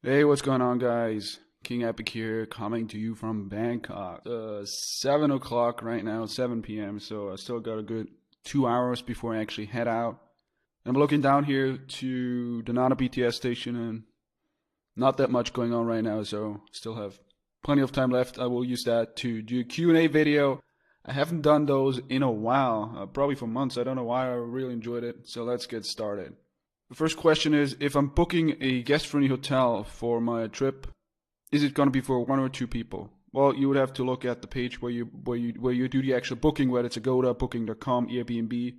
Hey, what's going on, guys? King Epic here, coming to you from Bangkok. 7 o'clock right now, 7 p.m., so I still got a good 2 hours before I actually head out. I'm looking down here to the Nana BTS station, and not that much going on right now, so still have plenty of time left. I will use that to do a Q&A video. I haven't done those in a while, probably for months. I don't know why. I really enjoyed it, so let's get started. The first question is, if I'm booking a guest-friendly hotel for my trip, is it going to be for one or two people? Well, you would have to look at the page where you do the actual booking, whether it's Agoda, Booking.com, Airbnb. In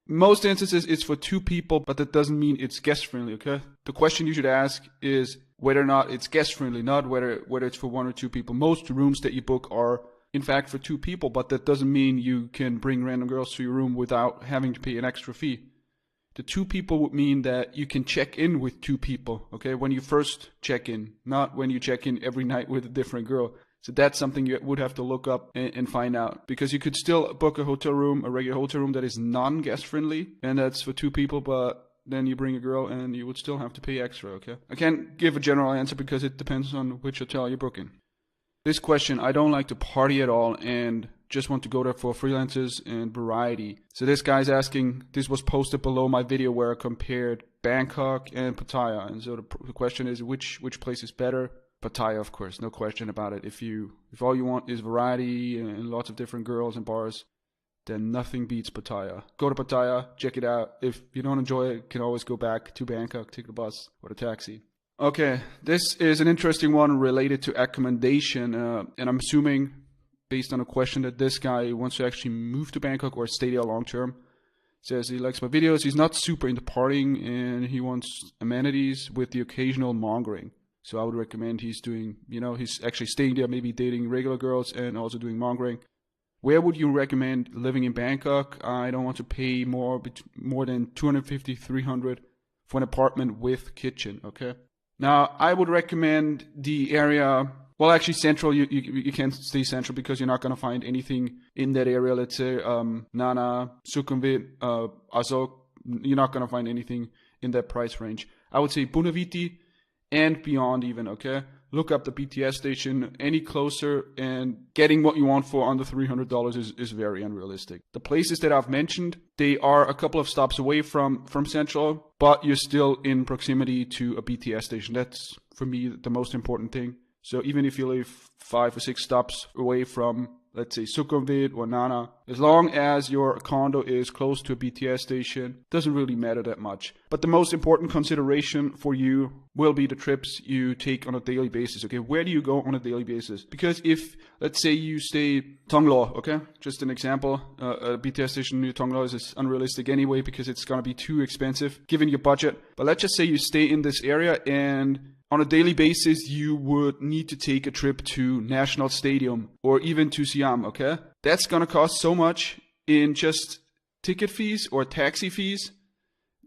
most instances, it's for two people, but that doesn't mean it's guest-friendly, okay? The question you should ask is whether or not it's guest-friendly, not whether it's for one or two people. Most rooms that you book are, in fact, for two people, but that doesn't mean you can bring random girls to your room without having to pay an extra fee. The two people would mean that you can check in with two people, okay, when you first check in, not when you check in every night with a different girl. So that's something you would have to look up and find out, because you could still book a hotel room, a regular hotel room that is non-guest friendly, and that's for two people, but then you bring a girl and you would still have to pay extra, okay? I can't give a general answer because it depends on which hotel you're booking. This question, I don't like to party at all and just want to go there for freelancers and variety. So this guy's asking, this was posted below my video where I compared Bangkok and Pattaya. And so the question is, which place is better? Pattaya, of course, no question about it. If all you want is variety and lots of different girls and bars, then nothing beats Pattaya. Go to Pattaya, check it out. If you don't enjoy it, you can always go back to Bangkok, take the bus or the taxi. Okay, this is an interesting one related to accommodation, and I'm assuming, based on a question, that this guy wants to actually move to Bangkok or stay there long term. Says he likes my videos, he's not super into partying, and he wants amenities with the occasional mongering. So I would recommend he's doing, he's actually staying there, maybe dating regular girls and also doing mongering. Where would you recommend living in Bangkok? I don't want to pay more than $250, $300 for an apartment with kitchen, okay? Now, I would recommend the area, well, actually central, you can't stay central because you're not going to find anything in that area. Let's say Nana, Sukhumvit, Azok, you're not going to find anything in that price range. I would say Bunaviti and beyond even, okay? Look up the BTS station any closer, and getting what you want for under $300 is very unrealistic. The places that I've mentioned, they are a couple of stops away from Central, but you're still in proximity to a BTS station. That's, for me, the most important thing. So even if you live 5 or 6 stops away from, let's say, Sukhumvit or Nana, as long as your condo is close to a BTS station, doesn't really matter that much. But the most important consideration for you will be the trips you take on a daily basis, okay? Where do you go on a daily basis? Because if, let's say, you stay Tonglo, okay? Just an example, a BTS station near Tonglo is unrealistic anyway because it's gonna be too expensive given your budget. But let's just say you stay in this area, and on a daily basis, you would need to take a trip to National Stadium or even to Siam, okay? That's gonna cost so much in just ticket fees or taxi fees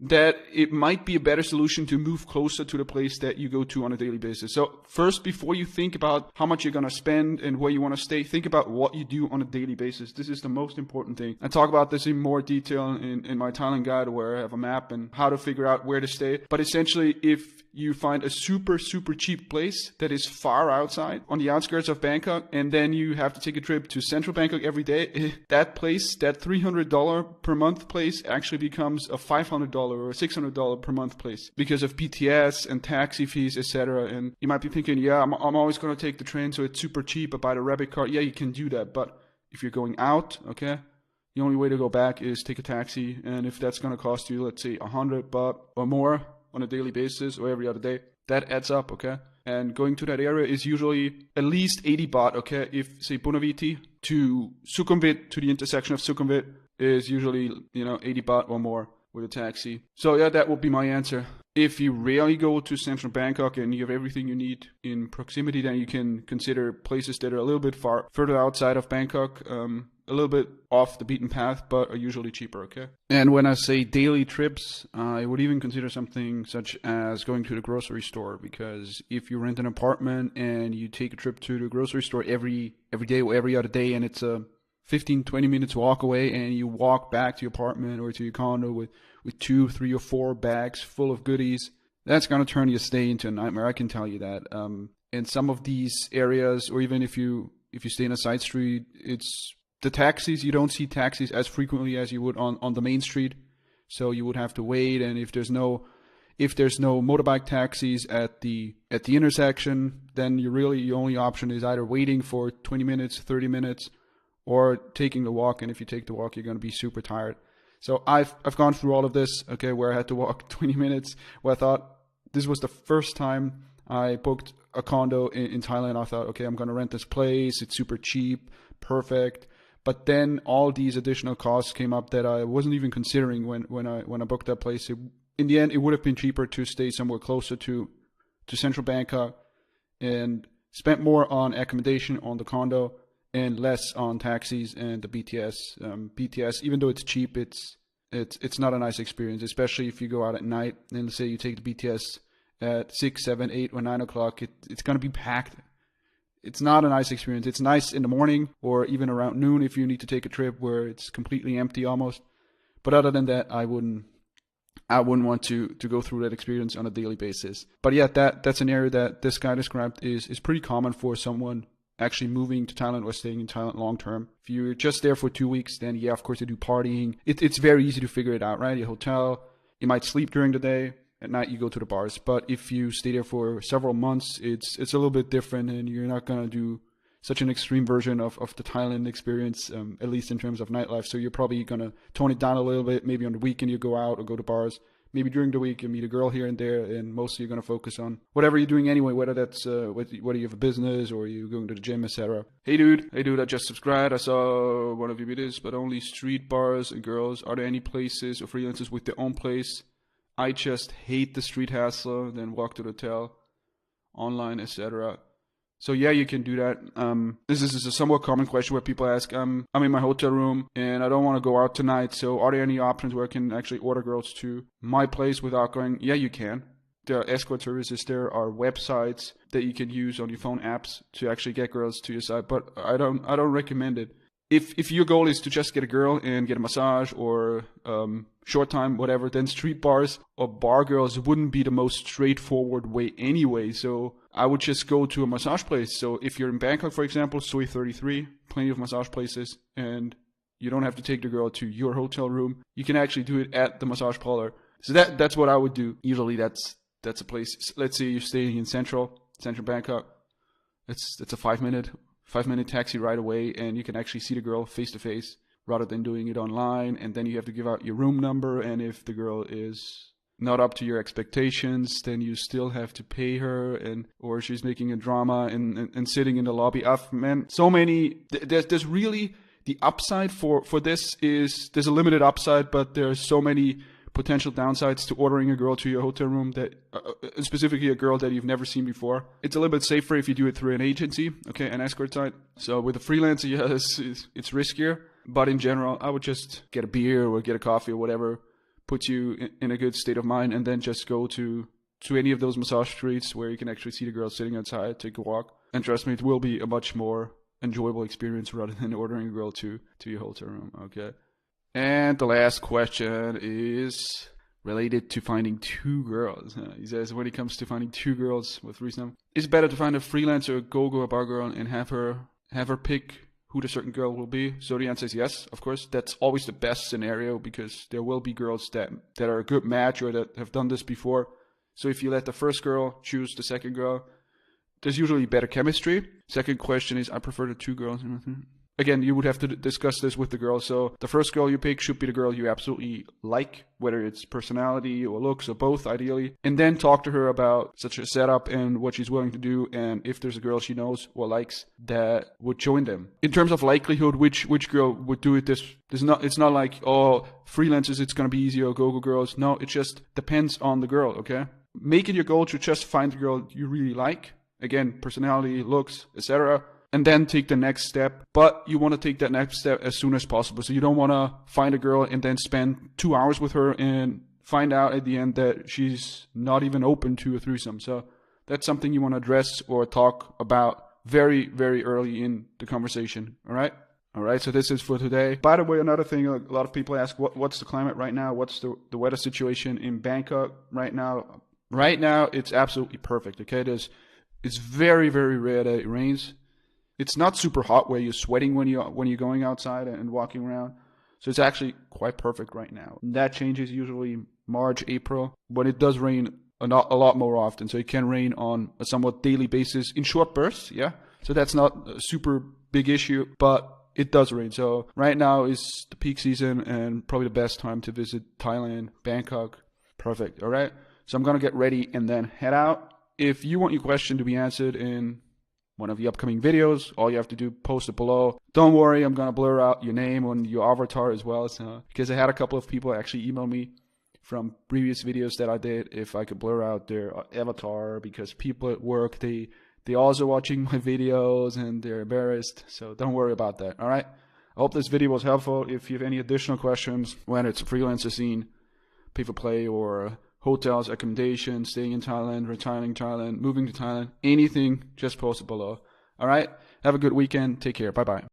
that it might be a better solution to move closer to the place that you go to on a daily basis. So first, before you think about how much you're gonna spend and where you wanna stay, think about what you do on a daily basis. This is the most important thing. I talk about this in more detail in my Thailand guide, where I have a map and how to figure out where to stay. But essentially, if you find a super cheap place that is far outside on the outskirts of Bangkok, and then you have to take a trip to central Bangkok every day, that place, that $300 per month place, actually becomes a $500 or $600 per month place because of BTS and taxi fees, etc. And you might be thinking, yeah, I'm always going to take the train, so it's super cheap. I buy the rabbit card. Yeah, you can do that, but if you're going out, okay, the only way to go back is take a taxi, and if that's going to cost you, let's say, $100 or more on a daily basis or every other day, that adds up, okay? And going to that area is usually at least 80 baht, okay? If, say, Bunaviti to Sukhumvit, to the intersection of Sukhumvit, is usually, 80 baht or more with a taxi. So yeah, that would be my answer. If you rarely go to central Bangkok and you have everything you need in proximity, then you can consider places that are a little bit further outside of Bangkok, a little bit off the beaten path, but are usually cheaper, okay? And when I say daily trips, I would even consider something such as going to the grocery store, because if you rent an apartment and you take a trip to the grocery store every day or every other day, and it's a 15-20 minutes walk away, and you walk back to your apartment or to your condo with 2, 3, or 4 bags full of goodies, that's gonna turn your stay into a nightmare. I can tell you that. In some of these areas, or even if you stay in a side street, it's the taxis. You don't see taxis as frequently as you would on the main street. So you would have to wait, and if there's no motorbike taxis at the intersection, then your only option is either waiting for 20 minutes, 30 minutes, or taking the walk. And if you take the walk, you're going to be super tired. So I've gone through all of this, okay, where I had to walk 20 minutes, where I thought this was the first time I booked a condo in Thailand. I thought, okay, I'm going to rent this place. It's super cheap, perfect. But then all these additional costs came up that I wasn't even considering when I booked that place. In the end, it would have been cheaper to stay somewhere closer to central Bangkok and spent more on accommodation on the condo and less on taxis and the BTS. BTS, even though it's cheap, it's not a nice experience, especially if you go out at night and say you take the BTS at 6, 7, 8, or 9 o'clock. It's going to be packed. It's not a nice experience. It's nice in the morning or even around noon if you need to take a trip where it's completely empty almost. But other than that, I wouldn't want to go through that experience on a daily basis. But yeah, that's an area that this guy described is pretty common for someone actually moving to Thailand or staying in Thailand long term. If you're just there for 2 weeks, then yeah, of course you do partying. It's very easy to figure it out, right? Your hotel, you might sleep during the day. At night you go to the bars. But if you stay there for several months, it's a little bit different, and you're not gonna do such an extreme version of the Thailand experience, at least in terms of nightlife. So you're probably gonna tone it down a little bit. Maybe on the weekend you go out or go to bars. Maybe during the week you meet a girl here and there, and mostly you're gonna focus on whatever you're doing anyway, whether that's whether you have a business or you're going to the gym, etc. Hey dude, I just subscribed. I saw one of your videos, but only street bars and girls. Are there any places or freelancers with their own place? I just hate the street hassle, then walk to the hotel, online, etc. So yeah, you can do that. This is a somewhat common question where people ask, I'm in my hotel room and I don't want to go out tonight, so are there any options where I can actually order girls to my place without going? Yeah, you can. There are escort services, there are websites that you can use on your phone apps to actually get girls to your site, but I don't recommend it. If your goal is to just get a girl and get a massage or short time, whatever, then street bars or bar girls wouldn't be the most straightforward way anyway. So I would just go to a massage place. So if you're in Bangkok, for example, Soi 33, plenty of massage places, and you don't have to take the girl to your hotel room. You can actually do it at the massage parlor. So that's what I would do. Usually that's a place. Let's say you're staying in central Bangkok. It's a 5-minute taxi ride away, and you can actually see the girl face to face rather than doing it online. And then you have to give out your room number, and if the girl is not up to your expectations, then you still have to pay her, or she's making a drama and sitting in the lobby. There's really the upside for this is there's a limited upside, but there's so many potential downsides to ordering a girl to your hotel room, that specifically a girl that you've never seen before. It's a little bit safer if you do it through an agency, okay, an escort site. So with a freelancer, yes, it's riskier, but in general, I would just get a beer or get a coffee or whatever, put you in a good state of mind, and then just go to any of those massage streets where you can actually see the girl sitting outside, take a walk. And trust me, it will be a much more enjoyable experience rather than ordering a girl to your hotel room, okay? And the last question is related to finding two girls. He says, when it comes to finding two girls with threesome, is it better to find a freelancer, go-go, a bar girl, and have her pick who the certain girl will be? So the answer is yes, of course. That's always the best scenario, because there will be girls that are a good match or that have done this before. So if you let the first girl choose the second girl, there's usually better chemistry. Second question is, I prefer the two girls. Again, you would have to discuss this with the girl. So the first girl you pick should be the girl you absolutely like, whether it's personality or looks or both, ideally. And then talk to her about such a setup and what she's willing to do, and if there's a girl she knows or likes that would join them. In terms of likelihood, which girl would do it, it's not like, oh, freelancers, it's going to be easier, or go-go girls. No, it just depends on the girl, okay? Make it your goal to just find the girl you really like. Again, personality, looks, etc., and then take the next step. But you want to take that next step as soon as possible. So you don't want to find a girl and then spend 2 hours with her and find out at the end that she's not even open to a threesome. So that's something you want to address or talk about very, very early in the conversation. All right, so this is for today. By the way, another thing, a lot of people ask, what's the climate right now? What's the weather situation in Bangkok right now? Right now, it's absolutely perfect. Okay, it's very, very rare that it rains. It's not super hot where you're sweating when you're going outside and walking around. So it's actually quite perfect right now. And that changes usually March, April, when it does rain a lot more often. So it can rain on a somewhat daily basis in short bursts. Yeah. So that's not a super big issue, but it does rain. So right now is the peak season and probably the best time to visit Thailand, Bangkok. Perfect. All right. So I'm going to get ready and then head out. If you want your question to be answered in one of the upcoming videos, all you have to do, post it below. Don't worry, I'm going to blur out your name and your avatar as well. So, because I had a couple of people actually email me from previous videos that I did if I could blur out their avatar, because people at work, they also watching my videos and they're embarrassed. So don't worry about that. All right. I hope this video was helpful. If you have any additional questions, whether it's a freelancer scene, pay for play, or hotels, accommodation, staying in Thailand, retiring in Thailand, moving to Thailand, anything, just post it below. All right. Have a good weekend. Take care. Bye-bye.